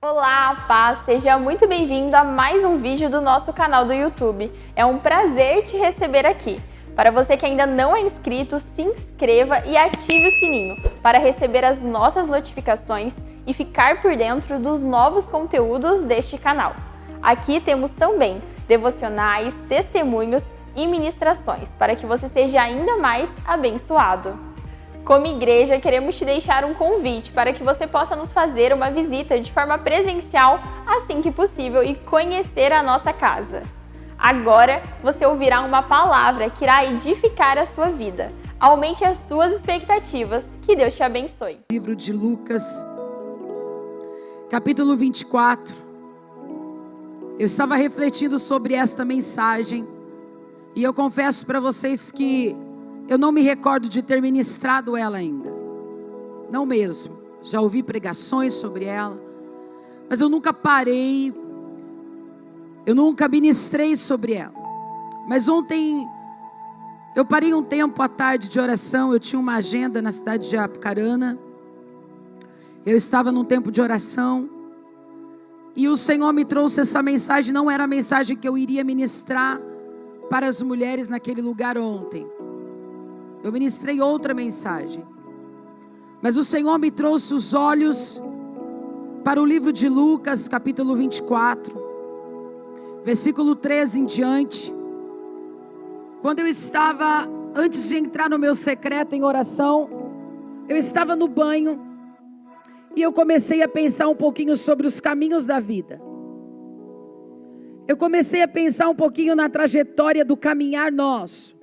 Olá, paz! Seja muito bem-vindo a mais um vídeo do nosso canal do YouTube. É um prazer te receber aqui. Para você que ainda não é inscrito, se inscreva e ative o sininho para receber as nossas notificações e ficar por dentro dos novos conteúdos deste canal. Aqui temos também devocionais, testemunhos e ministrações para que você seja ainda mais abençoado. Como igreja, queremos te deixar um convite para que você possa nos fazer uma visita de forma presencial assim que possível e conhecer a nossa casa. Agora você ouvirá uma palavra que irá edificar a sua vida. Aumente as suas expectativas. Que Deus te abençoe. Livro de Lucas, capítulo 24. Eu estava refletindo sobre esta mensagem e eu confesso para vocês que eu não me recordo de ter ministrado ela ainda. Não mesmo. Já ouvi pregações sobre ela, mas eu nunca parei, eu nunca ministrei sobre ela. Mas ontem eu parei um tempo à tarde de oração. Eu tinha uma agenda na cidade de Apucarana. Eu estava num tempo de oração e o Senhor me trouxe essa mensagem. Não era a mensagem que eu iria ministrar para as mulheres naquele lugar ontem. Eu ministrei outra mensagem, mas o Senhor me trouxe os olhos para o livro de Lucas, capítulo 24, versículo 13 em diante. Quando eu estava, antes de entrar no meu secreto em oração, eu estava no banho e eu comecei a pensar um pouquinho sobre os caminhos da vida. Eu comecei a pensar um pouquinho na trajetória do caminhar nosso.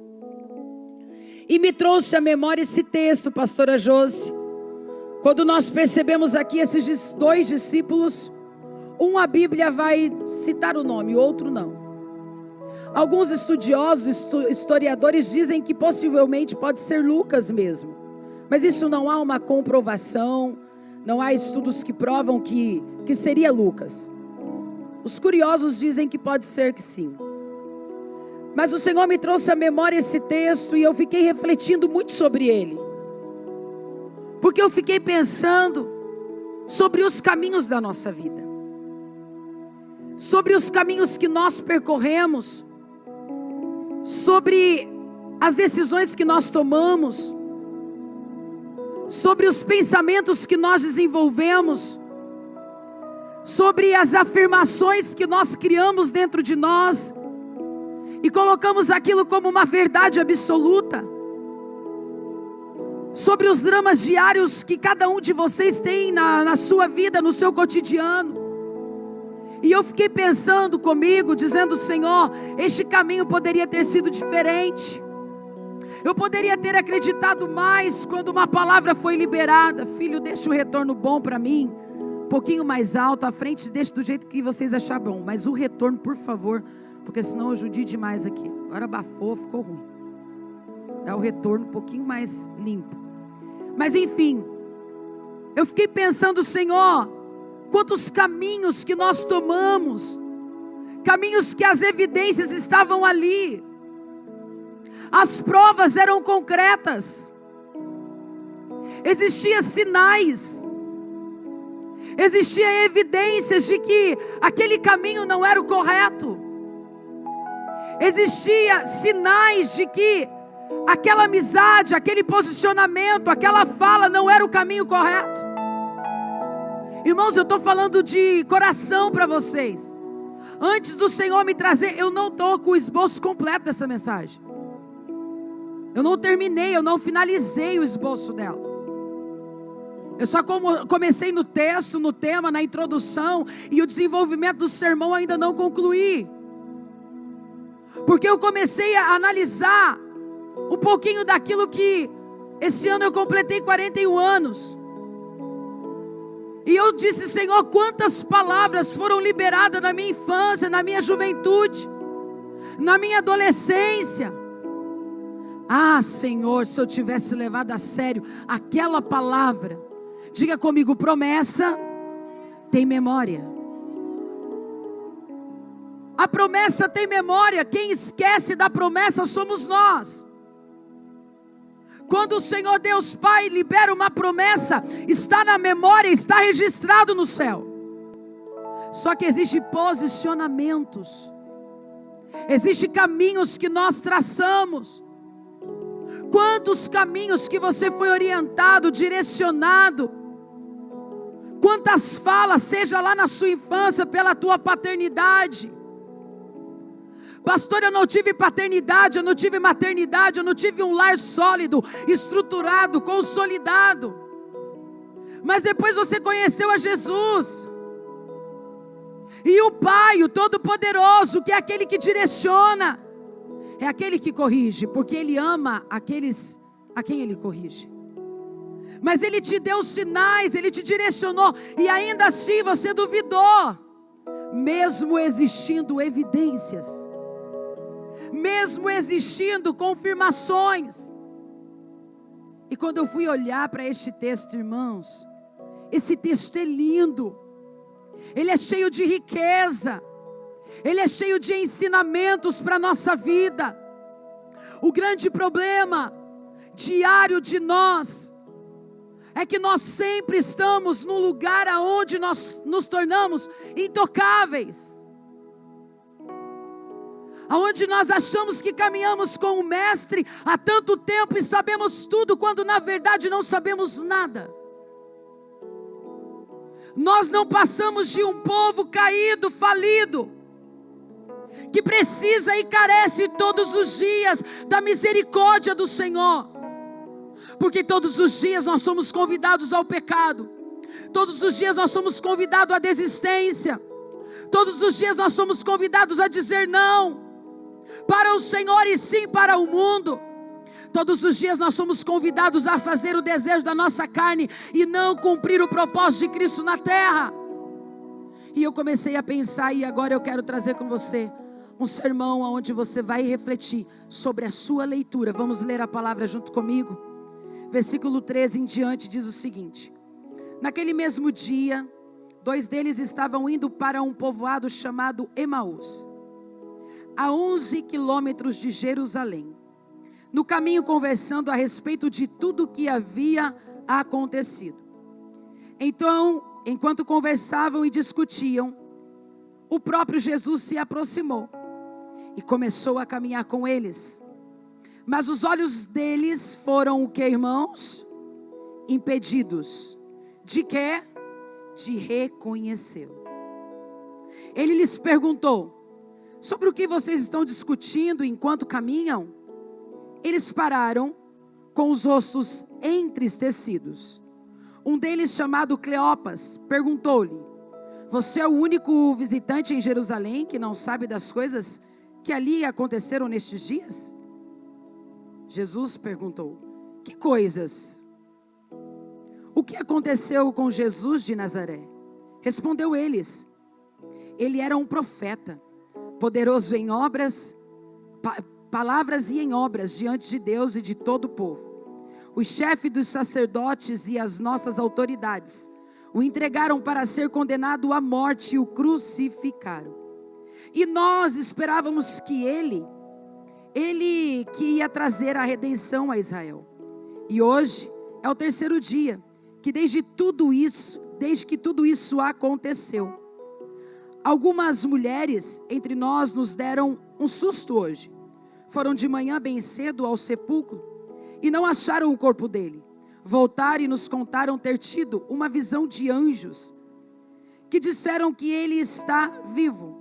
E me trouxe à memória esse texto, pastora Josi. Quando nós percebemos aqui esses dois discípulos, a Bíblia vai citar o nome, o outro não. Alguns estudiosos, historiadores dizem que possivelmente pode ser Lucas mesmo. Mas isso não há uma comprovação, não há estudos que provam que seria Lucas. Os curiosos dizem que pode ser que sim. Mas o Senhor me trouxe à memória esse texto e eu fiquei refletindo muito sobre ele. Porque eu fiquei pensando sobre os caminhos da nossa vida. Sobre os caminhos que nós percorremos. Sobre as decisões que nós tomamos. Sobre os pensamentos que nós desenvolvemos. Sobre as afirmações que nós criamos dentro de nós. E colocamos aquilo como uma verdade absoluta. Sobre os dramas diários que cada um de vocês tem na sua vida, no seu cotidiano. E eu fiquei pensando comigo, dizendo: Senhor, este caminho poderia ter sido diferente. Eu poderia ter acreditado mais quando uma palavra foi liberada. Filho, deixa o retorno bom para mim. Um pouquinho mais alto, à frente, deixa do jeito que vocês acharem bom. Mas o retorno, por favor, porque senão eu judie demais aqui. Agora abafou, ficou ruim. Dá o retorno um pouquinho mais limpo. Mas enfim, eu fiquei pensando: Senhor, quantos caminhos que nós tomamos. Caminhos que as evidências estavam ali. As provas eram concretas. Existiam sinais. Existiam evidências de que aquele caminho não era o correto. Existia sinais de que aquela amizade, aquele posicionamento, aquela fala não era o caminho correto. Irmãos, eu estou falando de coração para vocês. Antes do Senhor me trazer, eu não estou com o esboço completo dessa mensagem. Eu não terminei, eu não finalizei o esboço dela. Eu só comecei no texto, no tema, na introdução, e o desenvolvimento do sermão ainda não concluí. Porque eu comecei a analisar um pouquinho daquilo que esse ano eu completei 41 anos. E eu disse: Senhor, quantas palavras foram liberadas na minha infância, na minha juventude, na minha adolescência. Ah, Senhor, se eu tivesse levado a sério aquela palavra. Diga comigo: promessa tem memória. A promessa tem memória. Quem esquece da promessa somos nós. Quando o Senhor Deus Pai libera uma promessa, está na memória, está registrado no céu. Só que existem posicionamentos. Existem caminhos que nós traçamos. Quantos caminhos que você foi orientado, direcionado. Quantas falas, seja lá na sua infância, pela tua paternidade. Pastor, eu não tive paternidade, eu não tive maternidade, eu não tive um lar sólido, estruturado, consolidado. Mas depois você conheceu a Jesus. E o Pai, o Todo-Poderoso, que é aquele que direciona, é aquele que corrige, porque Ele ama aqueles a quem Ele corrige. Mas Ele te deu sinais, Ele te direcionou, e ainda assim você duvidou, mesmo existindo evidências, mesmo existindo confirmações. E quando eu fui olhar para este texto, irmãos, esse texto é lindo, ele é cheio de riqueza, ele é cheio de ensinamentos para a nossa vida. O grande problema diário de nós é que nós sempre estamos num lugar aonde nós nos tornamos intocáveis, aonde nós achamos que caminhamos com o Mestre há tanto tempo e sabemos tudo, quando na verdade não sabemos nada. Nós não passamos de um povo caído, falido, que precisa e carece todos os dias da misericórdia do Senhor. Porque todos os dias nós somos convidados ao pecado. Todos os dias nós somos convidados à desistência. Todos os dias nós somos convidados a dizer não para o Senhor e sim para o mundo. Todos os dias nós somos convidados a fazer o desejo da nossa carne e não cumprir o propósito de Cristo na terra. E eu comecei a pensar, e agora eu quero trazer com você um sermão onde você vai refletir sobre a sua leitura. Vamos ler a palavra junto comigo? Versículo 13 em diante diz o seguinte: naquele mesmo dia, 2 deles estavam indo para um povoado chamado Emaús, a 11 quilômetros de Jerusalém. No caminho conversando a respeito de tudo o que havia acontecido. Então, enquanto conversavam e discutiam, o próprio Jesus se aproximou e começou a caminhar com eles. Mas os olhos deles foram o que, irmãos? Impedidos. De quê? De reconhecê-lo. Ele lhes perguntou: sobre o que vocês estão discutindo enquanto caminham? Eles pararam com os rostos entristecidos. Um deles, chamado Cleopas, perguntou-lhe: você é o único visitante em Jerusalém que não sabe das coisas que ali aconteceram nestes dias? Jesus perguntou: que coisas? O que aconteceu com Jesus de Nazaré? Respondeu eles: ele era um profeta, poderoso em obras, palavras e em obras diante de Deus e de todo o povo. O chefe dos sacerdotes e as nossas autoridades o entregaram para ser condenado à morte e o crucificaram. E nós esperávamos que ele que ia trazer a redenção a Israel. E hoje é o 3º dia que desde que tudo isso aconteceu. Algumas mulheres entre nós nos deram um susto hoje. Foram de manhã bem cedo ao sepulcro e não acharam o corpo dele. Voltaram e nos contaram ter tido uma visão de anjos que disseram que ele está vivo.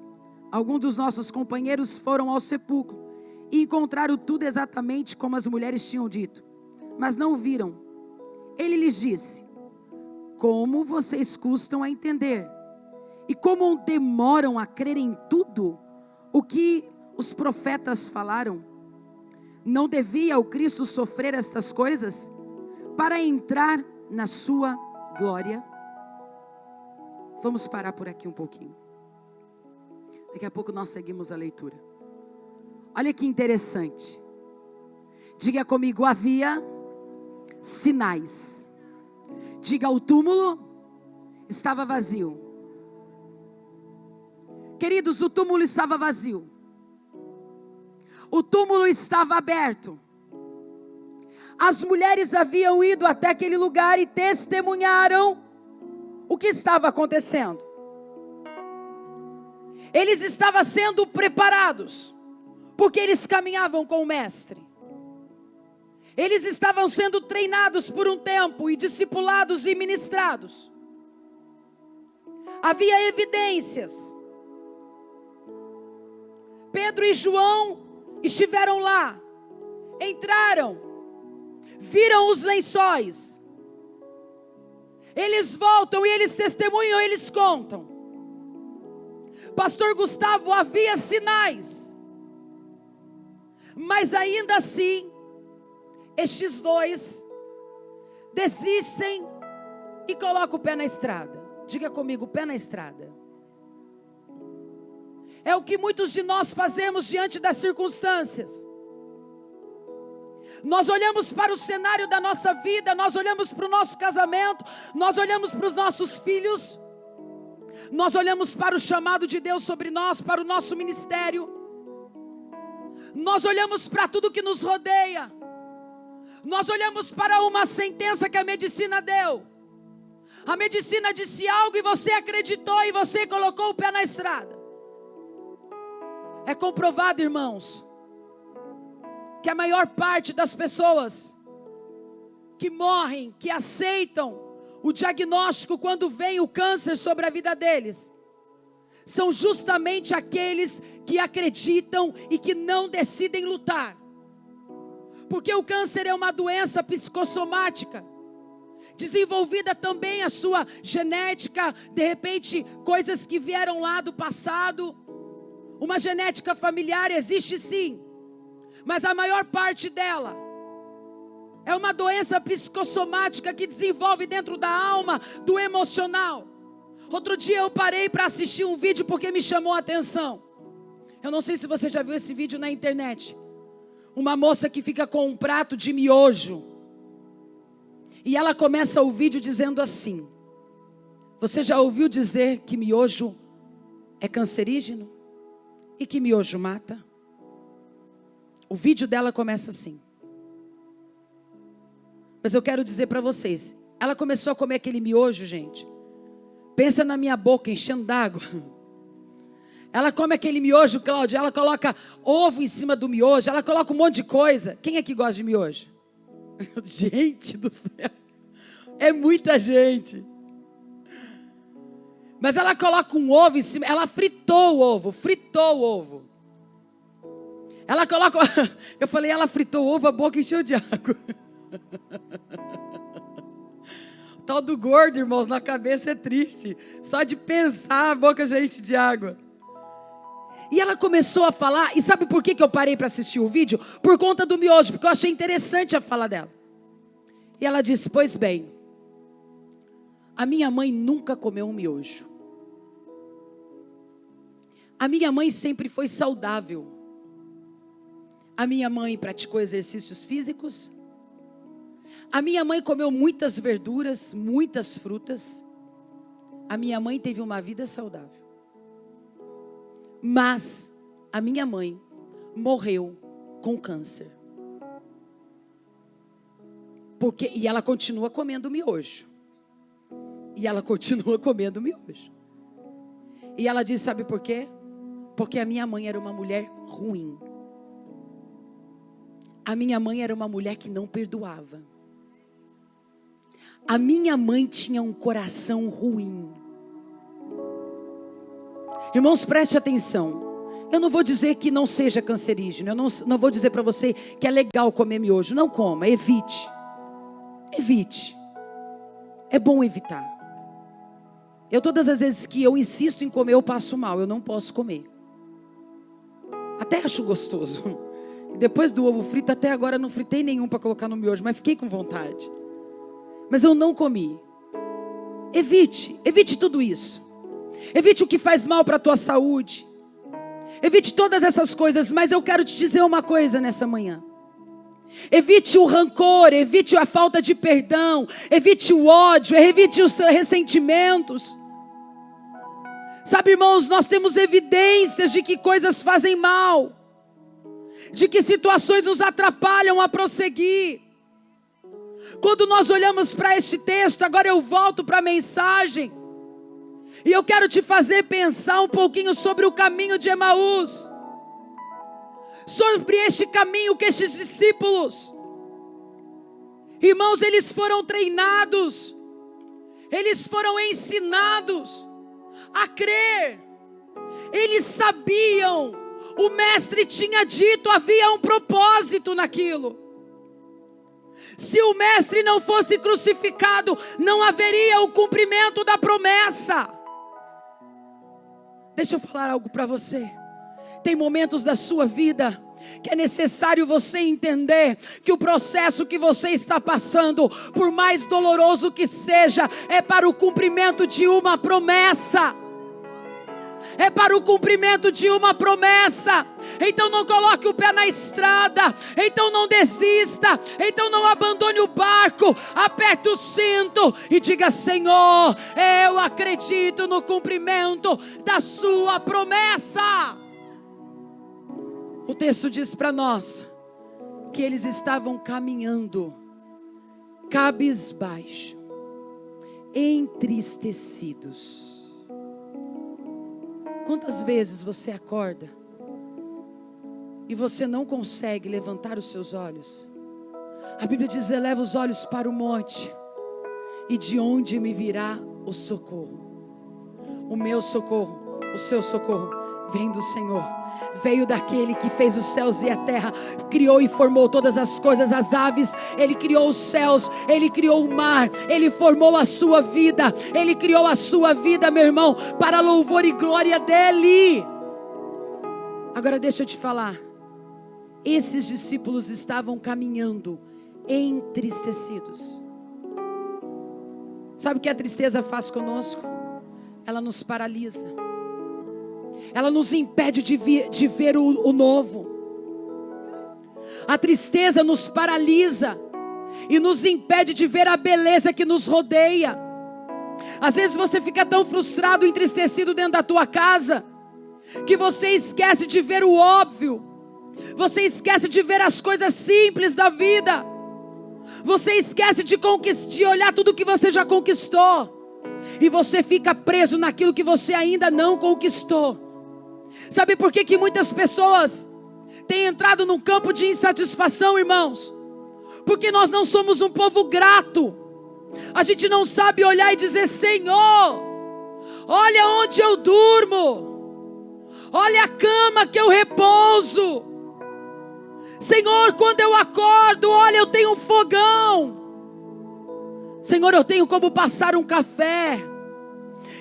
Alguns dos nossos companheiros foram ao sepulcro e encontraram tudo exatamente como as mulheres tinham dito, mas não o viram. Ele lhes disse: como vocês custam a entender e como demoram a crer em tudo o que os profetas falaram? Não devia o Cristo sofrer estas coisas para entrar na sua glória? Vamos parar por aqui um pouquinho. Daqui a pouco nós seguimos a leitura. Olha que interessante. Diga comigo: havia sinais. Diga: o túmulo estava vazio. Queridos, o túmulo estava vazio. O túmulo estava aberto. As mulheres haviam ido até aquele lugar e testemunharam o que estava acontecendo. Eles estavam sendo preparados, porque eles caminhavam com o mestre. Eles estavam sendo treinados por um tempo e discipulados e ministrados. Havia evidências. Pedro e João estiveram lá, entraram, viram os lençóis. Eles voltam e eles testemunham, eles contam. Pastor Gustavo, havia sinais, mas ainda assim, estes dois desistem e colocam o pé na estrada. Diga comigo, pé na estrada. É o que muitos de nós fazemos diante das circunstâncias. Nós olhamos para o cenário da nossa vida, nós olhamos para o nosso casamento, nós olhamos para os nossos filhos, nós olhamos para o chamado de Deus sobre nós, para o nosso ministério. Nós olhamos para tudo que nos rodeia. Nós olhamos para uma sentença que a medicina deu. A medicina disse algo e você acreditou e você colocou o pé na estrada. É comprovado, irmãos, que a maior parte das pessoas que morrem, que aceitam o diagnóstico quando vem o câncer sobre a vida deles, são justamente aqueles que acreditam e que não decidem lutar. Porque o câncer é uma doença psicossomática, desenvolvida também a sua genética, de repente coisas que vieram lá do passado. Uma genética familiar existe sim, mas a maior parte dela é uma doença psicossomática que desenvolve dentro da alma, do emocional. Outro dia eu parei para assistir um vídeo porque me chamou a atenção. Eu não sei se você já viu esse vídeo na internet. Uma moça que fica com um prato de miojo. E ela começa o vídeo dizendo assim: você já ouviu dizer que miojo é cancerígeno? E que miojo mata? O vídeo dela começa assim. Mas eu quero dizer para vocês, ela começou a comer aquele miojo, gente. Pensa na minha boca enchendo d'água. Ela come aquele miojo, Cláudia, ela coloca ovo em cima do miojo, ela coloca um monte de coisa. Quem é que gosta de miojo? Gente do céu, é muita gente. Mas ela coloca um ovo em cima, ela fritou o ovo. Ela coloca, eu falei, ela fritou o ovo, a boca encheu de água. O tal do gordo, irmãos, na cabeça é triste. Só de pensar, a boca já enche de água. E ela começou a falar, e sabe por que eu parei para assistir o vídeo? Por conta do miojo, porque eu achei interessante a fala dela. E ela disse, pois bem, a minha mãe nunca comeu um miojo. A minha mãe sempre foi saudável. A minha mãe praticou exercícios físicos. A minha mãe comeu muitas verduras, muitas frutas. A minha mãe teve uma vida saudável. Mas a minha mãe morreu com câncer. E ela continua comendo miojo. E ela continua comendo miojo. E ela disse, sabe por quê? Porque a minha mãe era uma mulher ruim. A minha mãe era uma mulher que não perdoava. A minha mãe tinha um coração ruim. Irmãos, preste atenção. Eu não vou dizer que não seja cancerígeno. Eu não vou dizer para você que é legal comer miojo. Não coma, evite. Evite. É bom evitar. Todas as vezes que eu insisto em comer, eu passo mal. Eu não posso comer. Até acho gostoso. E depois do ovo frito, até agora não fritei nenhum para colocar no miojo, mas fiquei com vontade. Mas eu não comi. Evite tudo isso. Evite o que faz mal para a tua saúde. Evite todas essas coisas, mas eu quero te dizer uma coisa nessa manhã. Evite o rancor, evite a falta de perdão, evite o ódio, evite os ressentimentos. Sabe, irmãos, nós temos evidências de que coisas fazem mal, de que situações nos atrapalham a prosseguir. Quando nós olhamos para este texto, agora eu volto para a mensagem. E eu quero te fazer pensar um pouquinho sobre o caminho de Emaús. Sobre este caminho que estes discípulos, irmãos, eles foram treinados, eles foram ensinados a crer. Eles sabiam, o mestre tinha dito, havia um propósito naquilo. Se o mestre não fosse crucificado, não haveria o cumprimento da promessa. Deixa eu falar algo para você. Tem momentos da sua vida que é necessário você entender que o processo que você está passando, por mais doloroso que seja, é para o cumprimento de uma promessa. É para o cumprimento de uma promessa. Então não coloque o pé na estrada, então não desista, então não abandone o barco, aperte o cinto e diga: Senhor, eu acredito no cumprimento da sua promessa. O texto diz para nós que eles estavam caminhando cabisbaixo, entristecidos. Quantas vezes você acorda e você não consegue levantar os seus olhos? A Bíblia diz: eleva os olhos para o monte, e de onde me virá o socorro? O meu socorro, o seu socorro, vem do Senhor. Veio daquele que fez os céus e a terra, criou e formou todas as coisas, as aves, Ele criou os céus, Ele criou o mar, Ele formou a sua vida, Ele criou a sua vida, meu irmão, para louvor e glória dEle. Agora deixa eu te falar, esses discípulos estavam caminhando entristecidos. Sabe o que a tristeza faz conosco? Ela nos paralisa. Ela nos impede de ver o novo. A tristeza nos paralisa e nos impede de ver a beleza que nos rodeia. Às vezes você fica tão frustrado, entristecido dentro da tua casa, que você esquece de ver o óbvio. Você esquece de ver as coisas simples da vida. Você esquece de olhar tudo que você já conquistou. E você fica preso naquilo que você ainda não conquistou. Sabe por que muitas pessoas têm entrado num campo de insatisfação, irmãos? Porque nós não somos um povo grato. A gente não sabe olhar e dizer: Senhor, olha onde eu durmo, olha a cama que eu repouso. Senhor, quando eu acordo, olha, eu tenho um fogão. Senhor, eu tenho como passar um café.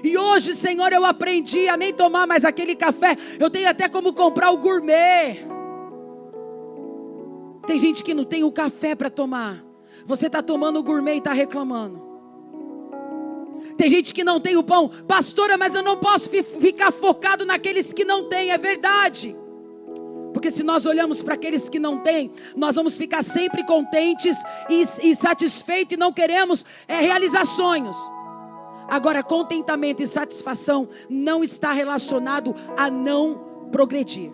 E hoje, Senhor, eu aprendi a nem tomar mais aquele café. Eu tenho até como comprar o gourmet. Tem gente que não tem o café para tomar. Você está tomando o gourmet e está reclamando. Tem gente que não tem o pão. Pastora, mas eu não posso ficar focado naqueles que não têm. É verdade. Porque se nós olhamos para aqueles que não têm, nós vamos ficar sempre contentes e satisfeitos e não queremos realizar sonhos. Agora, contentamento e satisfação não está relacionado a não progredir.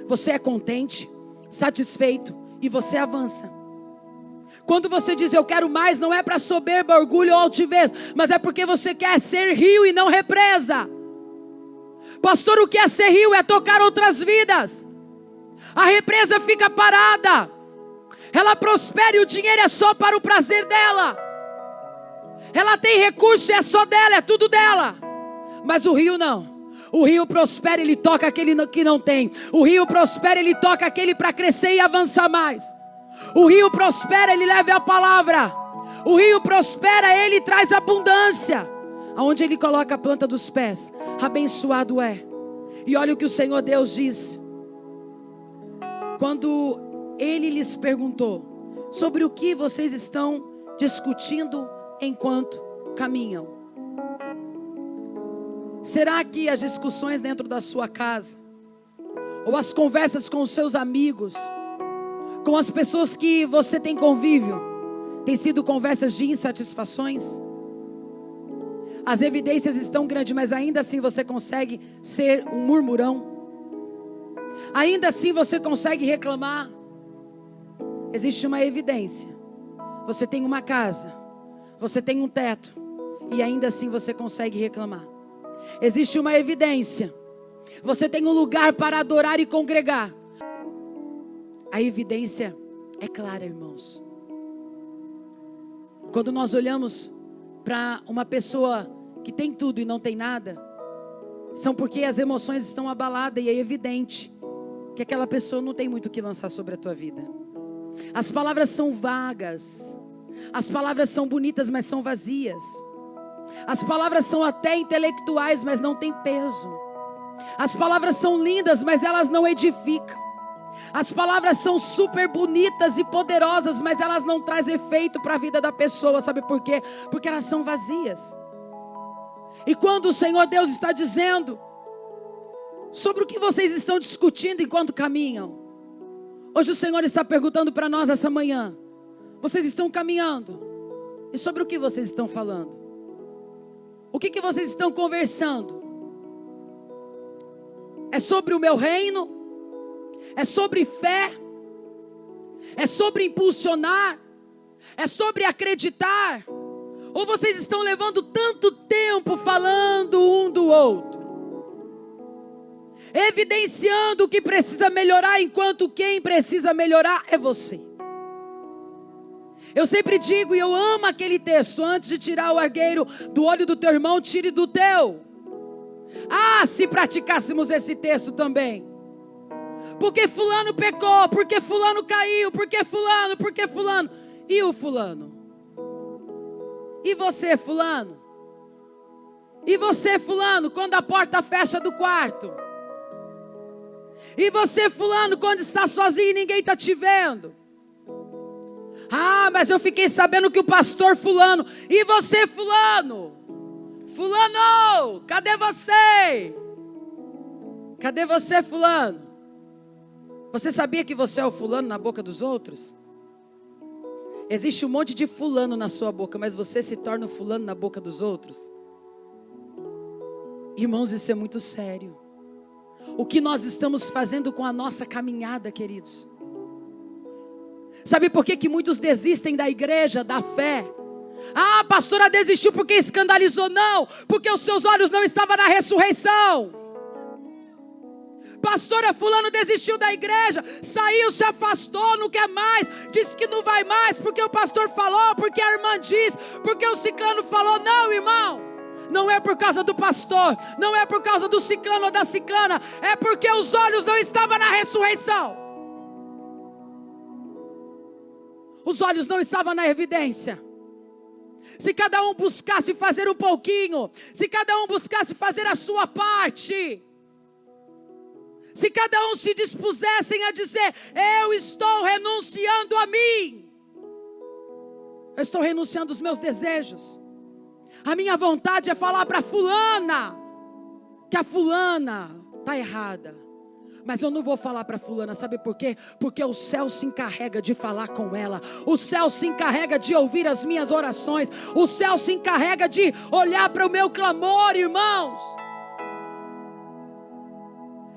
Você é contente, satisfeito e você avança. Quando você diz eu quero mais, não é para soberba, orgulho ou altivez, mas é porque você quer ser rio e não represa. Pastor, o que é ser rio? É tocar outras vidas. A represa fica parada, ela prospera e o dinheiro é só para o prazer dela. Ela tem recurso e é só dela, é tudo dela. Mas o rio não. O rio prospera, ele toca aquele que não tem. O rio prospera, ele toca aquele para crescer e avançar mais. O rio prospera, ele leva a palavra. O rio prospera, ele traz abundância. Aonde ele coloca a planta dos pés, abençoado é. E olha o que o Senhor Deus diz. Quando ele lhes perguntou: sobre o que vocês estão discutindo enquanto caminham? Será que as discussões dentro da sua casa, ou as conversas com os seus amigos, com as pessoas que você tem convívio, tem sido conversas de insatisfações? As evidências estão grandes, mas ainda assim você consegue ser um murmurão? Ainda assim você consegue reclamar? Existe uma evidência. Você tem uma casa, você tem um teto, e ainda assim você consegue reclamar. Existe uma evidência. Você tem um lugar para adorar e congregar. A evidência é clara, irmãos. Quando nós olhamos para uma pessoa que tem tudo e não tem nada, são porque as emoções estão abaladas e é evidente que aquela pessoa não tem muito o que lançar sobre a tua vida. As palavras são vagas. As palavras são bonitas, mas são vazias. As palavras são até intelectuais, mas não têm peso. As palavras são lindas, mas elas não edificam. As palavras são super bonitas e poderosas, mas elas não trazem efeito para a vida da pessoa. Sabe por quê? Porque elas são vazias. E quando o Senhor Deus está dizendo sobre o que vocês estão discutindo enquanto caminham, hoje o Senhor está perguntando para nós essa manhã: vocês estão caminhando? E sobre o que vocês estão falando? O que vocês estão conversando? É sobre o meu reino? É sobre fé? É sobre impulsionar? É sobre acreditar? Ou vocês estão levando tanto tempo falando um do outro, evidenciando o que precisa melhorar, enquanto quem precisa melhorar é você? Eu sempre digo, e eu amo aquele texto: antes de tirar o argueiro do olho do teu irmão, tire do teu. Ah, se praticássemos esse texto também. Porque fulano pecou, porque fulano caiu, porque fulano. E o fulano? E você, fulano? E você, fulano, quando a porta fecha do quarto? E você, fulano, quando está sozinho e ninguém está te vendo? Ah, mas eu fiquei sabendo que o pastor fulano. E você, fulano? Fulano, cadê você? Cadê você, fulano? Você sabia que você é o fulano na boca dos outros? Existe um monte de fulano na sua boca, mas você se torna o fulano na boca dos outros? Irmãos, isso é muito sério. O que nós estamos fazendo com a nossa caminhada, queridos? Sabe por que muitos desistem da igreja, da fé? Ah, a pastora desistiu porque escandalizou. Não, porque os seus olhos não estavam na ressurreição. Pastora fulano desistiu da igreja, saiu, se afastou, não quer mais, disse que não vai mais, porque o pastor falou, porque a irmã disse, porque o ciclano falou. Não, irmão, não é por causa do pastor, não é por causa do ciclano ou da ciclana, é porque os olhos não estavam na ressurreição. Os olhos não estavam na evidência. Se cada um buscasse fazer um pouquinho, se cada um buscasse fazer a sua parte, se cada um se dispusessem a dizer: eu estou renunciando a mim, eu estou renunciando aos meus desejos, a minha vontade é falar para fulana que a fulana está errada, mas eu não vou falar para fulana, sabe por quê? Porque o céu se encarrega de falar com ela, o céu se encarrega de ouvir as minhas orações, o céu se encarrega de olhar para o meu clamor, irmãos.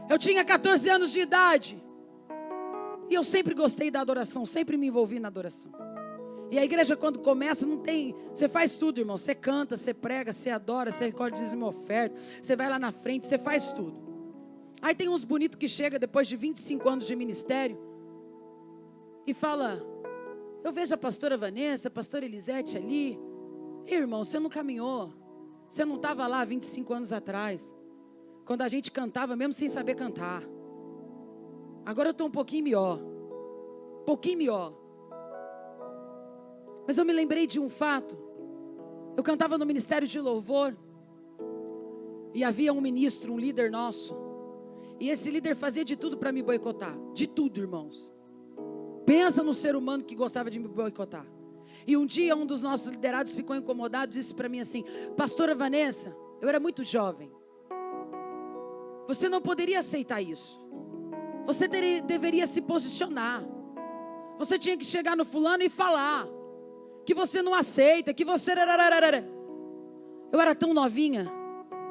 Eu tinha 14 anos de idade, e eu sempre gostei da adoração, sempre me envolvi na adoração. E a igreja, quando começa, não tem, você faz tudo, irmão, você canta, você prega, você adora, você recolhe dízimo e oferta, você vai lá na frente, você faz tudo. Aí tem uns bonitos que chegam depois de 25 anos de ministério e fala: eu vejo a pastora Vanessa, a pastora Elisete ali. Irmão, você não caminhou, você não estava lá 25 anos atrás, quando a gente cantava mesmo sem saber cantar. Agora eu estou um pouquinho melhor. Mas eu me lembrei de um fato. Eu cantava no ministério de louvor, e havia um ministro, um líder nosso, e esse líder fazia de tudo para me boicotar. De tudo, irmãos. Pensa no ser humano que gostava de me boicotar. E um dia um dos nossos liderados ficou incomodado, disse para mim assim: pastora Vanessa, eu era muito jovem, você não poderia aceitar isso. Você deveria se posicionar. Você tinha que chegar no fulano e falar que você não aceita, que você... Eu era tão novinha,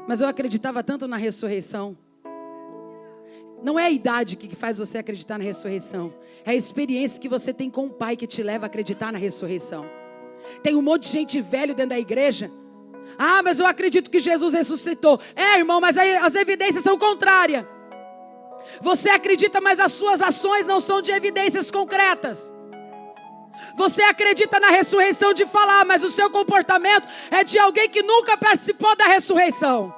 mas eu acreditava tanto na ressurreição. Não é a idade que faz você acreditar na ressurreição, é a experiência que você tem com o Pai que te leva a acreditar na ressurreição. Tem um monte de gente velho dentro da igreja, Ah, mas eu acredito que Jesus ressuscitou. Irmão, mas aí as evidências são contrárias. Você acredita, mas as suas ações não são de evidências concretas. Você acredita na ressurreição de falar, mas o seu comportamento é de alguém que nunca participou da ressurreição.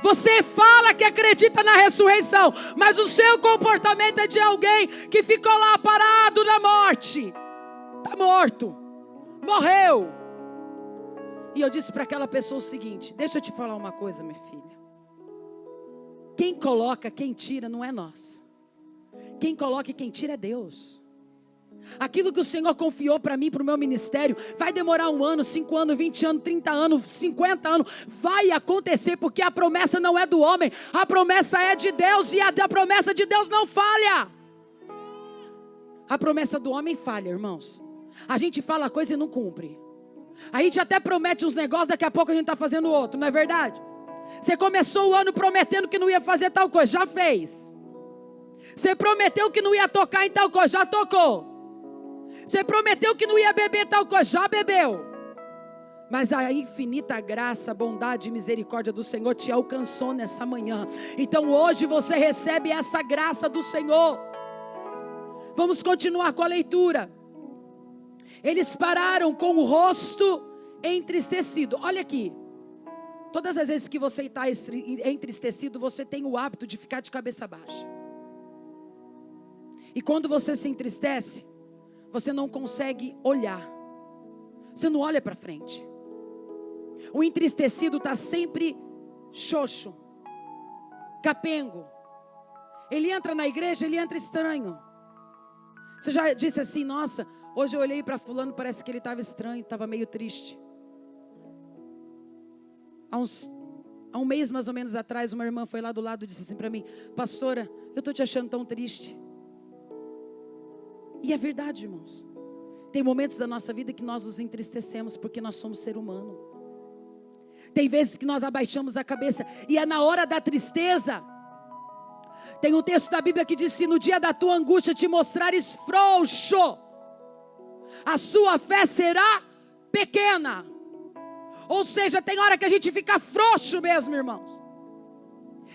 Você fala que acredita na ressurreição, mas o seu comportamento é de alguém que ficou lá parado na morte. Está morto, morreu. E eu disse para aquela pessoa o seguinte: deixa eu te falar uma coisa, minha filha. Quem coloca, quem tira não é nós. Quem coloca e quem tira é Deus. Aquilo que o Senhor confiou para mim, para o meu ministério, vai demorar 1 ano, 5 anos, 20 anos, 30 anos, 50 anos, vai acontecer, porque a promessa não é do homem, a promessa é de Deus, e a promessa de Deus não falha. A promessa do homem falha, irmãos. A gente fala coisa e não cumpre. A gente até promete uns negócios, daqui a pouco a gente está fazendo outro, não é verdade? Você começou o ano prometendo que não ia fazer tal coisa, já fez. Você prometeu que não ia tocar em tal coisa, já tocou. Você prometeu que não ia beber tal coisa, já bebeu. Mas a infinita graça, bondade e misericórdia do Senhor te alcançou nessa manhã. Então hoje você recebe essa graça do Senhor. Vamos continuar com a leitura. Eles pararam com o rosto entristecido. Olha aqui. Todas as vezes que você está entristecido, você tem o hábito de ficar de cabeça baixa. E quando você se entristece, você não consegue olhar. Você não olha para frente. O entristecido está sempre xoxo, capengo. Ele entra na igreja, ele entra estranho. Você já disse assim: nossa, hoje eu olhei para fulano, parece que ele estava estranho, estava meio triste. Há um mês mais ou menos atrás, uma irmã foi lá do lado e disse assim para mim: pastora, eu estou te achando tão triste. E é verdade, irmãos. Tem momentos da nossa vida que nós nos entristecemos porque nós somos ser humano. Tem vezes que nós abaixamos a cabeça e é na hora da tristeza. Tem um texto da Bíblia que diz: se no dia da tua angústia te mostrares frouxo, a sua fé será pequena. Ou seja, tem hora que a gente fica frouxo mesmo, irmãos.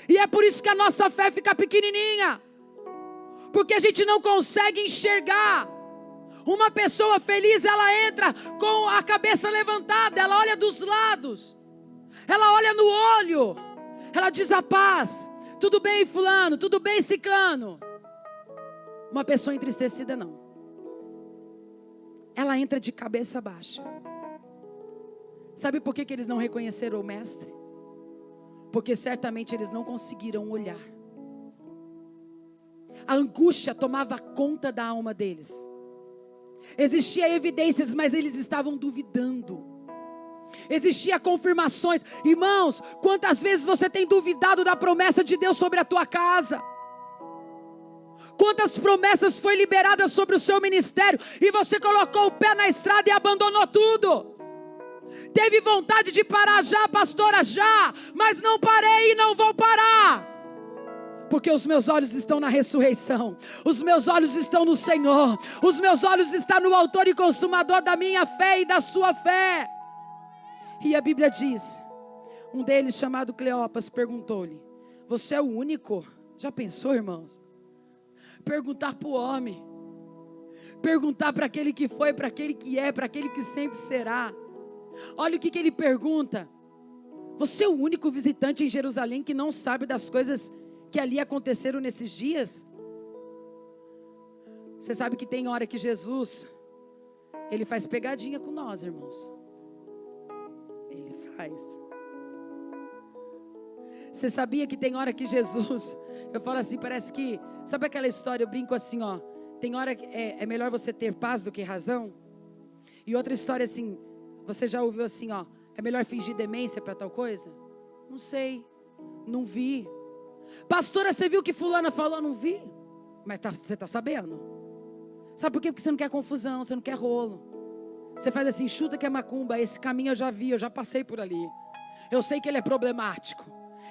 E é por isso que a nossa fé fica pequenininha. Porque a gente não consegue enxergar. Uma pessoa feliz, ela entra com a cabeça levantada, ela olha dos lados, ela olha no olho, ela diz a paz, tudo bem fulano, tudo bem ciclano. Uma pessoa entristecida não. Ela entra de cabeça baixa. Sabe por que eles não reconheceram o mestre? Porque certamente eles não conseguiram olhar. A angústia tomava conta da alma deles. Existiam evidências, mas eles estavam duvidando. Existiam confirmações. Irmãos, quantas vezes você tem duvidado da promessa de Deus sobre a tua casa? Quantas promessas foi liberadas sobre o seu ministério e você colocou o pé na estrada e abandonou tudo? Teve vontade de parar já, pastora, já, mas não parei e não vou parar. Porque os meus olhos estão na ressurreição. Os meus olhos estão no Senhor. Os meus olhos estão no autor e consumador da minha fé e da sua fé. E a Bíblia diz: um deles, chamado Cleopas, perguntou-lhe: você é o único? Já pensou, irmãos? Perguntar para o homem. Perguntar para aquele que foi, para aquele que é, para aquele que sempre será. Olha o que ele pergunta: você é o único visitante em Jerusalém que não sabe das coisas que ali aconteceram nesses dias? Você sabe que tem hora que Jesus, ele faz pegadinha com nós, irmãos. Ele faz. Você sabia que tem hora que Jesus, eu falo assim, parece que, sabe aquela história, eu brinco assim, ó, tem hora que é melhor você ter paz do que razão? E outra história assim, você já ouviu assim, ó, é melhor fingir demência para tal coisa? Não sei, não vi. Pastora, você viu o que fulana falou? Não vi. Mas você está sabendo. Sabe por quê? Porque você não quer confusão, você não quer rolo. Você faz assim, chuta que é macumba, esse caminho eu já vi, eu já passei por ali. Eu sei que ele é problemático.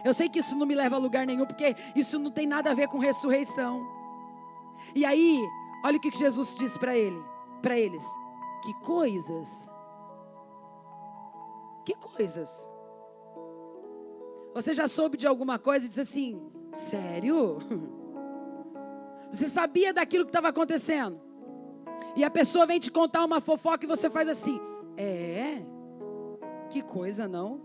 Eu sei que isso não me leva a lugar nenhum, porque isso não tem nada a ver com ressurreição. E aí, olha o que Jesus disse para eles. Que Que coisas? Você já soube de alguma coisa e disse assim, sério? Você sabia daquilo que estava acontecendo? E a pessoa vem te contar uma fofoca e você faz assim, que coisa, não?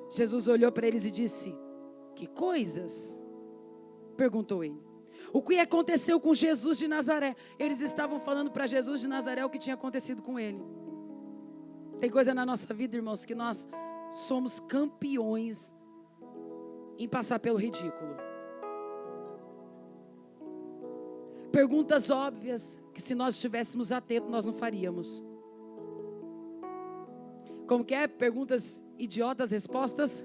Jesus olhou para eles e disse, que coisas? Perguntou ele. O que aconteceu com Jesus de Nazaré? Eles estavam falando para Jesus de Nazaré o que tinha acontecido com ele. Tem coisa na nossa vida, irmãos, que nós somos campeões em passar pelo ridículo. Perguntas óbvias que se nós estivéssemos atentos nós não faríamos. Como que é? Perguntas idiotas, respostas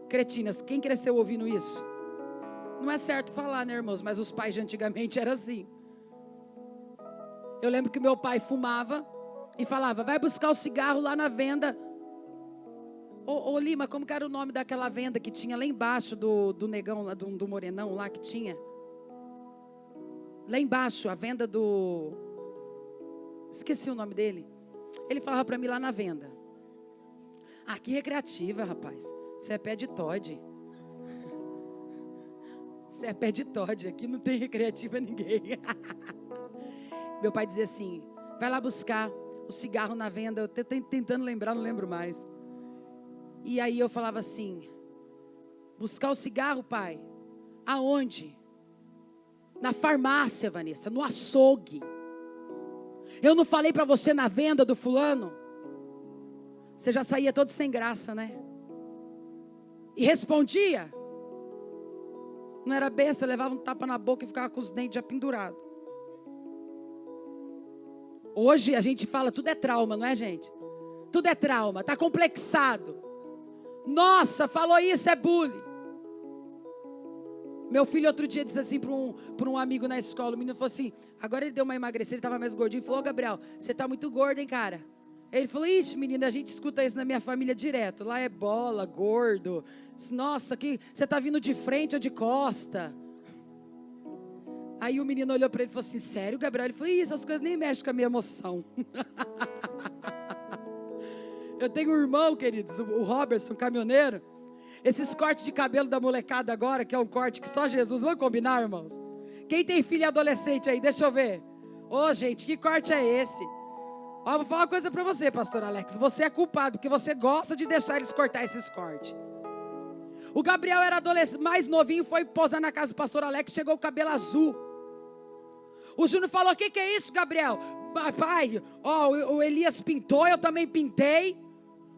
cretinas. Quem cresceu ouvindo isso? Não é certo falar, né, irmãos? Mas os pais de antigamente eram assim. Eu lembro que meu pai fumava e falava, vai buscar o cigarro lá na venda. Ô Lima, como que era o nome daquela venda que tinha lá embaixo do negão, lá, do morenão lá que tinha? Lá embaixo, a venda do... Esqueci o nome dele. Ele falava para mim lá na venda. Ah, que recreativa, rapaz. Você é pé de Todd. Você é pé de Todd. Aqui não tem recreativa ninguém. Meu pai dizia assim, vai lá buscar o cigarro na venda. Eu estou tentando lembrar, não lembro mais. E aí eu falava assim, buscar o cigarro, pai? Aonde? Na farmácia, Vanessa, no açougue. Eu não falei para você na venda do fulano? Você já saía todo sem graça, né? E respondia. Não era besta, levava um tapa na boca e ficava com os dentes já pendurados. Hoje a gente fala, tudo é trauma, não é, gente? Tudo é trauma, está complexado. Nossa, falou isso, é bullying. Meu filho outro dia disse assim para um amigo na escola, o menino falou assim, agora ele deu uma emagrecida, ele estava mais gordinho, falou, Gabriel, você está muito gordo, hein, cara? Ele falou, ixi, menina, a gente escuta isso na minha família direto, lá é bola, gordo, nossa, que você está vindo de frente ou de costa? Aí o menino olhou para ele e falou assim, sério, Gabriel? Ele falou, essas coisas nem mexem com a minha emoção. Eu tenho um irmão, queridos, o Robertson, caminhoneiro. Esses cortes de cabelo da molecada agora, que é um corte que só Jesus, vamos combinar, irmãos? Quem tem filho adolescente aí, deixa eu ver. Ô, gente, que corte é esse? Ó, vou falar uma coisa para você, pastor Alex. Você é culpado, porque você gosta de deixar eles cortar esses cortes. O Gabriel era adolescente, mais novinho, foi posar na casa do pastor Alex, chegou o cabelo azul. O Júnior falou, o que é isso, Gabriel? Pai, ó, o Elias pintou, eu também pintei.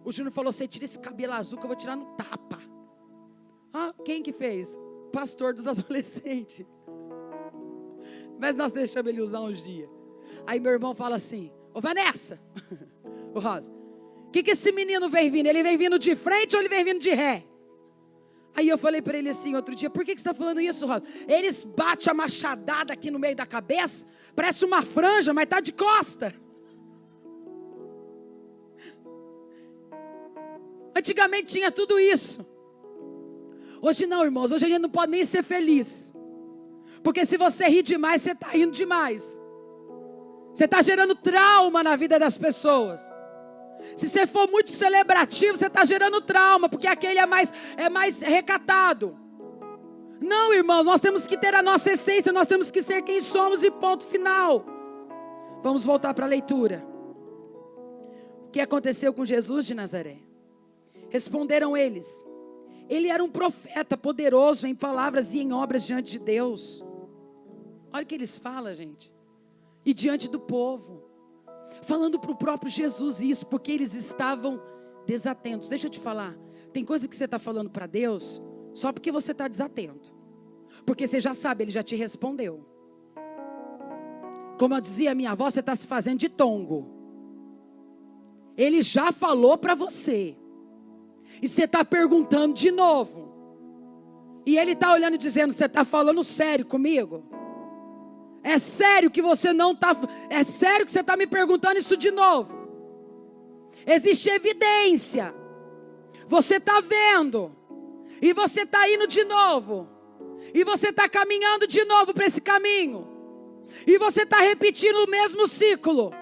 O Júnior falou, você tira esse cabelo azul que eu vou tirar no tapa. Ah, quem que fez? Pastor dos adolescentes. Mas nós deixamos ele usar uns dias. Aí meu irmão fala assim, ô Vanessa, o Rosa, o que esse menino vem vindo? Ele vem vindo de frente ou ele vem vindo de ré? Aí eu falei para ele assim outro dia, por que você está falando isso, Rosa? Eles batem a machadada aqui no meio da cabeça, parece uma franja, mas está de costa. Antigamente tinha tudo isso. Hoje não, irmãos, hoje a gente não pode nem ser feliz. Porque se você ri demais, você está rindo demais. Você está gerando trauma na vida das pessoas. Se você for muito celebrativo, você está gerando trauma, porque aquele é mais recatado. Não, irmãos, nós temos que ter a nossa essência, nós temos que ser quem somos e ponto final. Vamos voltar para a leitura. O que aconteceu com Jesus de Nazaré? Responderam eles, ele era um profeta poderoso em palavras e em obras diante de Deus. Olha o que eles falam, gente. E diante do povo. Falando para o próprio Jesus isso, porque eles estavam desatentos. Deixa eu te falar, tem coisa que você está falando para Deus, só porque você está desatento. Porque você já sabe, Ele já te respondeu. Como eu dizia a minha avó, você está se fazendo de tongo. Ele já falou para você. E você está perguntando de novo. E Ele está olhando e dizendo, você está falando sério comigo? É sério que você não está... É sério que você está me perguntando isso de novo? Existe evidência. Você está vendo. E você está indo de novo. E você está caminhando de novo para esse caminho. E você está repetindo o mesmo ciclo.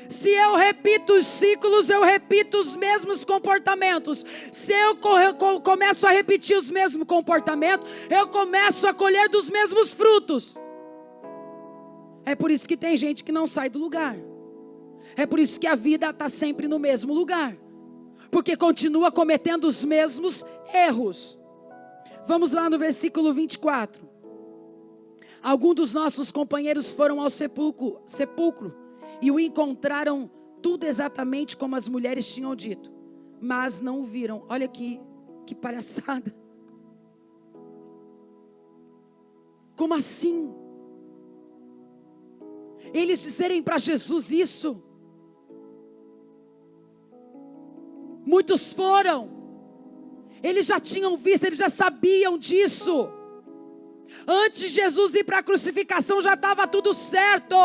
Se eu repito os ciclos, eu repito os mesmos comportamentos. Se eu começo a repetir os mesmos comportamentos, eu começo a colher dos mesmos frutos. É por isso que tem gente que não sai do lugar. É por isso que a vida está sempre no mesmo lugar. Porque continua cometendo os mesmos erros. Vamos lá no versículo 24. Alguns dos nossos companheiros foram ao sepulcro e o encontraram tudo exatamente como as mulheres tinham dito, mas não o viram. Olha aqui, que palhaçada. Como assim? Eles disserem para Jesus isso. Muitos foram. Eles já tinham visto, eles já sabiam disso. Antes de Jesus ir para a crucificação já estava tudo certo.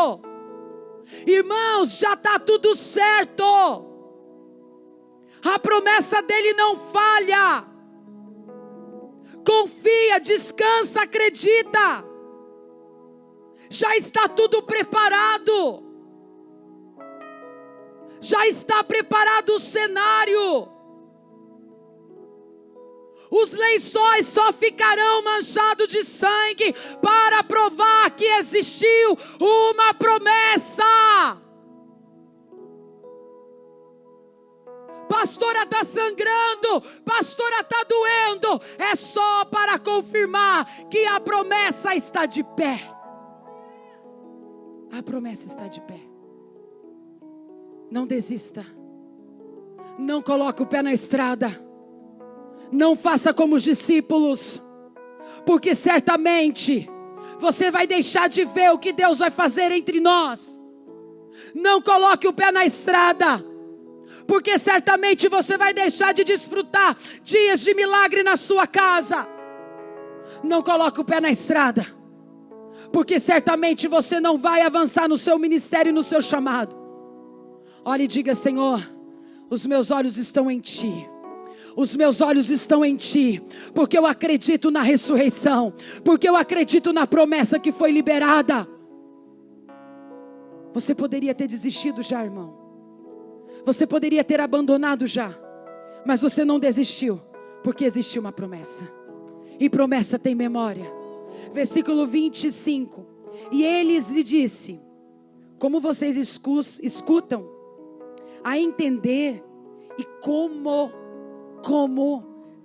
Irmãos, já está tudo certo. A promessa dele não falha. Confia, descansa, acredita. Já está tudo preparado. Já está preparado o cenário. Os lençóis só ficarão manchados de sangue para provar que existiu uma promessa. Pastora está sangrando, pastora está doendo. É só para confirmar que a promessa está de pé. A promessa está de pé. Não desista. Não coloque o pé na estrada. Não faça como os discípulos, porque certamente você vai deixar de ver o que Deus vai fazer entre nós. Não coloque o pé na estrada, porque certamente você vai deixar de desfrutar dias de milagre na sua casa. Não coloque o pé na estrada, porque certamente você não vai avançar no seu ministério e no seu chamado. Olhe e diga: Senhor, os meus olhos estão em Ti. Os meus olhos estão em Ti, porque eu acredito na ressurreição, porque eu acredito na promessa que foi liberada. Você poderia ter desistido já, irmão. Você poderia ter abandonado já, mas você não desistiu, porque existiu uma promessa. E promessa tem memória. Versículo 25. E eles lhe disse: como vocês escutam a entender e como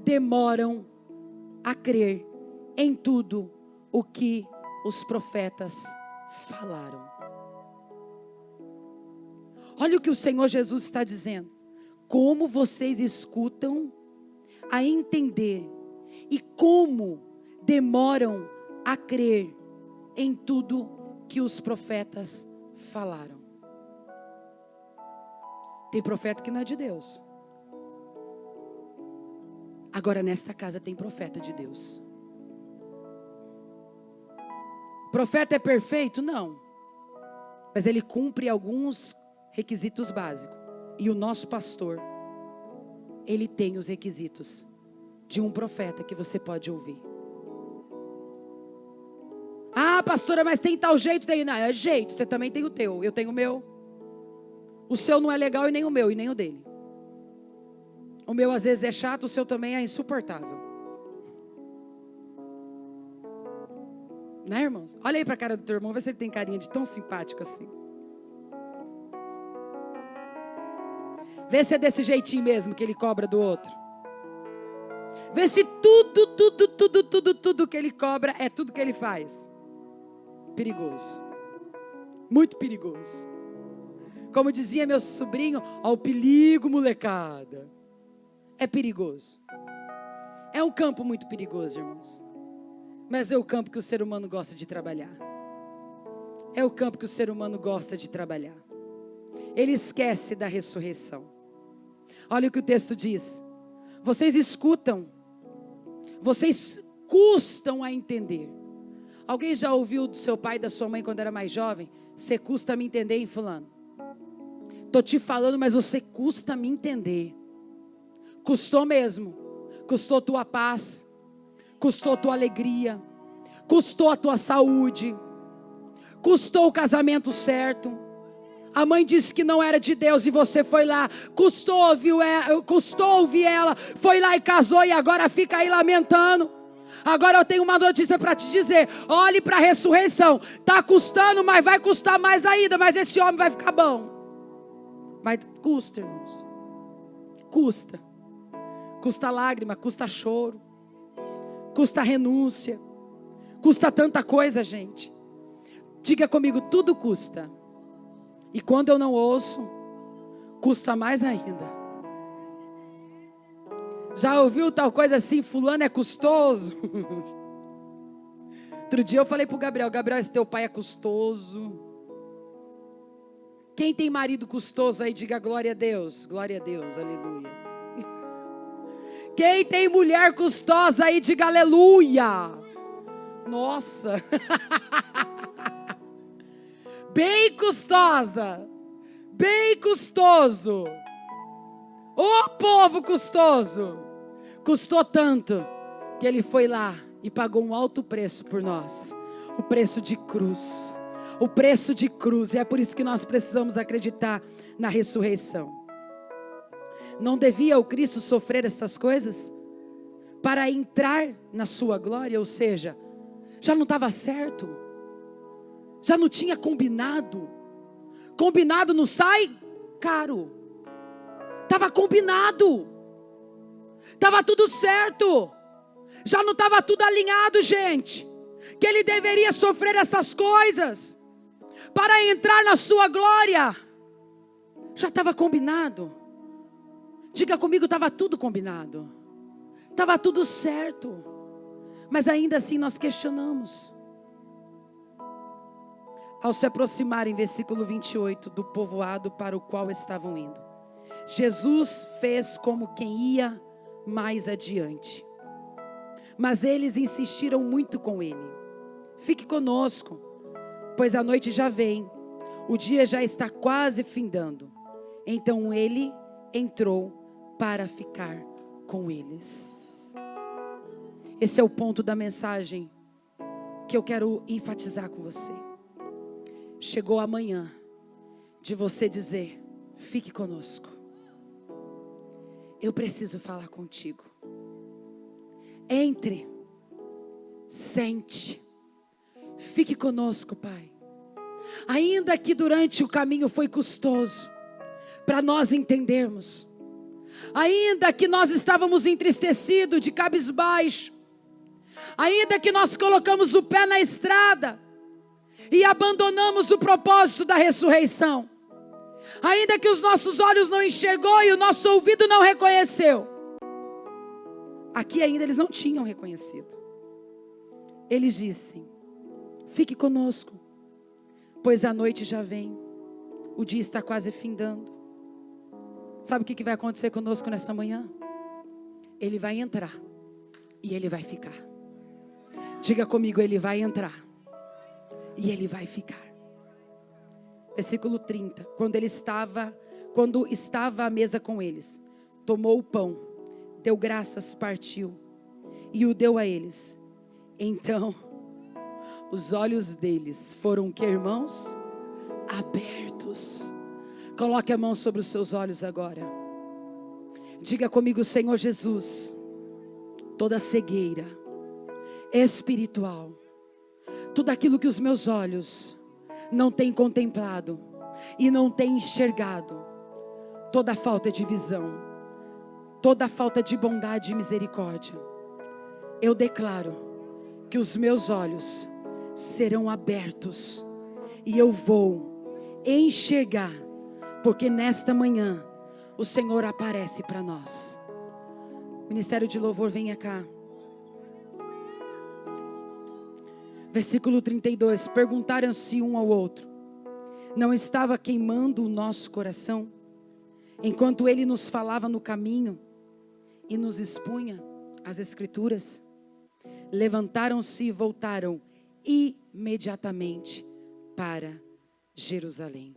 demoram a crer em tudo o que os profetas falaram. Olha o que o Senhor Jesus está dizendo. Como vocês escutam a entender e como demoram a crer em tudo que os profetas falaram. Tem profeta que não é de Deus. Agora nesta casa tem profeta de Deus. Profeta é perfeito? Não. Mas ele cumpre alguns requisitos básicos. E o nosso pastor, ele tem os requisitos de um profeta que você pode ouvir. Ah, pastora, mas tem tal jeito daí. Não, é jeito, você também tem o teu, eu tenho o meu. O seu não é legal e nem o meu, e nem o dele. O meu às vezes é chato, o seu também é insuportável. Né, irmãos? Olha aí para a cara do teu irmão, vê se ele tem carinha de tão simpático assim. Vê se é desse jeitinho mesmo que ele cobra do outro. Vê se tudo que ele cobra é tudo que ele faz. Perigoso. Muito perigoso. Como dizia meu sobrinho, ó o perigo, molecada. É perigoso. É um campo muito perigoso, irmãos. Mas é o campo que o ser humano gosta de trabalhar. É o campo que o ser humano gosta de trabalhar. Ele esquece da ressurreição. Olha o que o texto diz. Vocês escutam. Vocês custam a entender. Alguém já ouviu do seu pai e da sua mãe quando era mais jovem? Você custa a me entender, hein, fulano? Estou te falando, mas você custa a me entender. Custou mesmo. Custou tua paz. Custou tua alegria. Custou a tua saúde. Custou o casamento certo. A mãe disse que não era de Deus e você foi lá, custou ouvir ela, foi lá e casou e agora fica aí lamentando. Agora eu tenho uma notícia para te dizer, olhe para a ressurreição, está custando, mas vai custar mais ainda, mas esse homem vai ficar bom. Mas custa, irmãos, custa lágrima, custa choro, custa renúncia, custa tanta coisa, gente. Diga comigo, tudo custa. E quando eu não ouço, custa mais ainda. Já ouviu tal coisa assim, fulano é custoso? Outro dia eu falei para o Gabriel, esse teu pai é custoso. Quem tem marido custoso aí, diga glória a Deus, aleluia. Quem tem mulher custosa aí, diga aleluia. Nossa. Bem custosa, bem custoso. Ô povo custoso, custou tanto que ele foi lá e pagou um alto preço por nós. O preço de cruz, e é por isso que nós precisamos acreditar na ressurreição. Não devia o Cristo sofrer essas coisas para entrar na sua glória? Ou seja, já não estava certo? Já não tinha combinado? Combinado não sai caro. Estava combinado. Estava tudo certo. Já não estava tudo alinhado, gente. Que ele deveria sofrer essas coisas para entrar na sua glória. Já estava combinado. Diga comigo, estava tudo combinado. Estava tudo certo. Mas ainda assim nós questionamos. Ao se aproximarem, versículo 28, do povoado para o qual estavam indo, Jesus fez como quem ia mais adiante. Mas eles insistiram muito com ele. Fique conosco, pois a noite já vem, o dia já está quase findando. Então ele entrou para ficar com eles. Esse é o ponto da mensagem que eu quero enfatizar com você. Chegou a manhã de você dizer: fique conosco. Eu preciso falar contigo. Entre, sente, fique conosco, Pai. Ainda que durante o caminho foi custoso para nós entendermos, ainda que nós estávamos entristecidos, de cabisbaixo, ainda que nós colocamos o pé na estrada e abandonamos o propósito da ressurreição, ainda que os nossos olhos não enxergou e o nosso ouvido não reconheceu, aqui ainda eles não tinham reconhecido. Eles dizem: fique conosco, pois a noite já vem, o dia está quase findando. Sabe o que vai acontecer conosco nessa manhã? Ele vai entrar e ele vai ficar. Diga comigo, ele vai entrar e ele vai ficar. Versículo 30, quando estava à mesa com eles, tomou o pão, deu graças, partiu e o deu a eles. Então, os olhos deles foram, que irmãos? Abertos. Coloque a mão sobre os seus olhos agora. Diga comigo: Senhor Jesus, toda cegueira espiritual, tudo aquilo que os meus olhos não têm contemplado e não têm enxergado, toda falta de visão, toda falta de bondade e misericórdia, eu declaro que os meus olhos serão abertos e eu vou enxergar, porque nesta manhã o Senhor aparece para nós. Ministério de Louvor, venha cá. Versículo 32, perguntaram-se um ao outro: não estava queimando o nosso coração, enquanto ele nos falava no caminho e nos expunha as Escrituras? Levantaram-se e voltaram imediatamente para Jerusalém.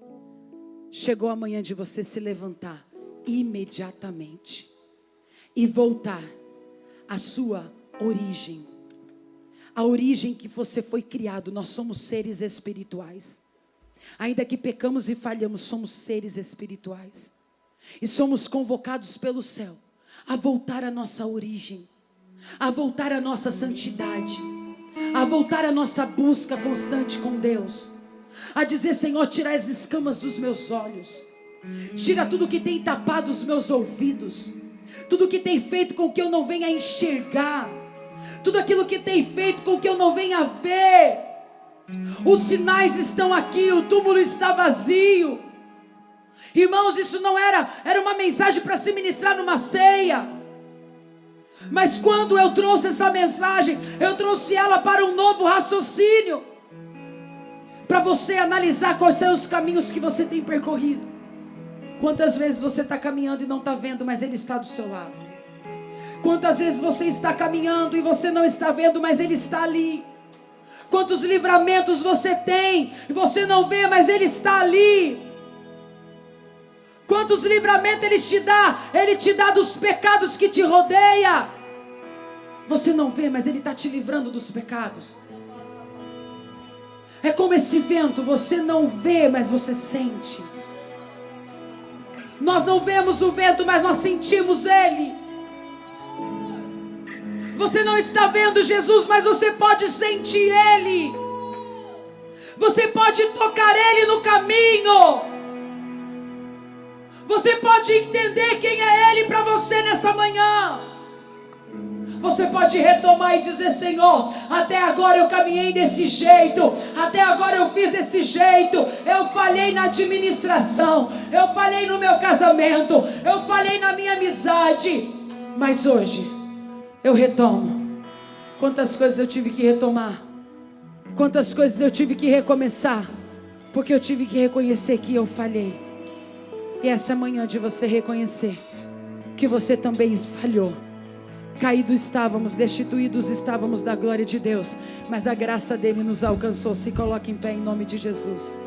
Chegou a manhã de você se levantar imediatamente e voltar à sua origem. A origem que você foi criado. Nós somos seres espirituais. Ainda que pecamos e falhamos, somos seres espirituais. E somos convocados pelo céu a voltar à nossa origem, a voltar à nossa santidade, a voltar à nossa busca constante com Deus, a dizer: Senhor, tira as escamas dos meus olhos, tira tudo que tem tapado os meus ouvidos, tudo que tem feito com que eu não venha enxergar, tudo aquilo que tem feito com que eu não venha ver. Os sinais estão aqui, o túmulo está vazio. Irmãos, isso não era uma mensagem para se ministrar numa ceia. Mas quando eu trouxe essa mensagem, eu trouxe ela para um novo raciocínio, para você analisar quais são os caminhos que você tem percorrido. Quantas vezes você está caminhando e não está vendo, mas Ele está do seu lado? Quantas vezes você está caminhando e você não está vendo, mas Ele está ali? Quantos livramentos você tem e você não vê, mas Ele está ali? Quantos livramentos Ele te dá? Ele te dá dos pecados que te rodeia. Você não vê, mas Ele está te livrando dos pecados. É como esse vento, você não vê, mas você sente. Nós não vemos o vento, mas nós sentimos ele. Você não está vendo Jesus, mas você pode sentir Ele. Você pode tocar Ele no caminho. Você pode entender quem é Ele para você nessa manhã. Você pode retomar e dizer: Senhor, até agora eu caminhei desse jeito, até agora eu fiz desse jeito, eu falhei na administração, eu falhei no meu casamento, eu falhei na minha amizade, mas hoje eu retomo. Quantas coisas eu tive que retomar, quantas coisas eu tive que recomeçar, porque eu tive que reconhecer que eu falhei. E essa manhã de você reconhecer que você também falhou. Caídos estávamos, destituídos estávamos da glória de Deus, mas a graça dele nos alcançou. Se coloque em pé em nome de Jesus.